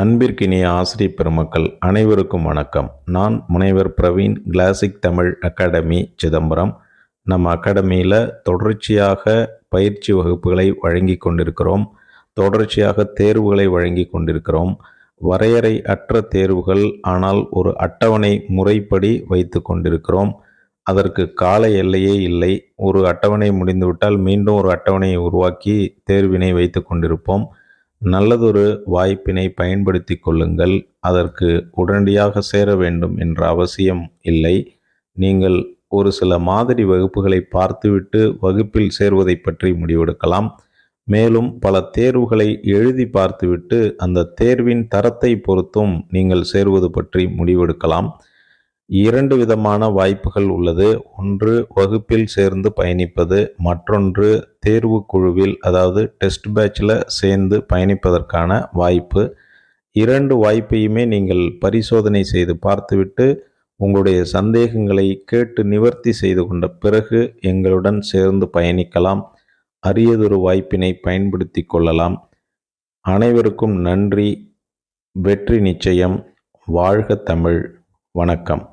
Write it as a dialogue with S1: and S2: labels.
S1: அன்பிற்கினிய ஆசிரியப் பெருமக்கள் அனைவருக்கும் வணக்கம். நான் முனைவர் பிரவீன், கிளாசிக் தமிழ் அகாடமி, சிதம்பரம். நம்ம அகாடமியில் தொடர்ச்சியாக பயிற்சி வகுப்புகளை வழங்கி கொண்டிருக்கிறோம். தொடர்ச்சியாக தேர்வுகளை வழங்கி கொண்டிருக்கிறோம். வரையறை அற்ற தேர்வுகள், ஆனால் ஒரு அட்டவணை முறைப்படி வைத்து கொண்டிருக்கிறோம். அதற்கு கால எல்லையே இல்லை. ஒரு அட்டவணை முடிந்துவிட்டால் மீண்டும் ஒரு அட்டவணையை உருவாக்கி தேர்வினை வைத்து கொண்டிருப்போம். நல்லதொரு வாய்ப்பினை பயன்படுத்தி கொள்ளுங்கள். அதற்கு உடனடியாக சேர வேண்டும் என்ற அவசியம் இல்லை. நீங்கள் ஒரு சில மாதிரி வகுப்புகளை பார்த்துவிட்டு வகுப்பில் சேர்வதை பற்றி முடிவெடுக்கலாம். மேலும் பல தேர்வுகளை எழுதி பார்த்துவிட்டு அந்த தேர்வின் தரத்தை பொறுத்தும் நீங்கள் சேருவது பற்றி முடிவெடுக்கலாம். 2 விதமான வாய்ப்புகள் உள்ளது. ஒன்று வகுப்பில் சேர்ந்து பயணிப்பது, மற்றொன்று தேர்வு குழுவில், அதாவது டெஸ்ட் பேட்சில் சேர்ந்து பயணிப்பதற்கான வாய்ப்பு. 2 வாய்ப்பையுமே நீங்கள் பரிசோதனை செய்து பார்த்துவிட்டு உங்களுடைய சந்தேகங்களை கேட்டு நிவர்த்தி செய்து கொண்ட பிறகு எங்களுடன் சேர்ந்து பயணிக்கலாம். அரியதொரு வாய்ப்பினை பயன்படுத்தி கொள்ளலாம். அனைவருக்கும் நன்றி. வெற்றி நிச்சயம். வாழ்க தமிழ். வணக்கம்.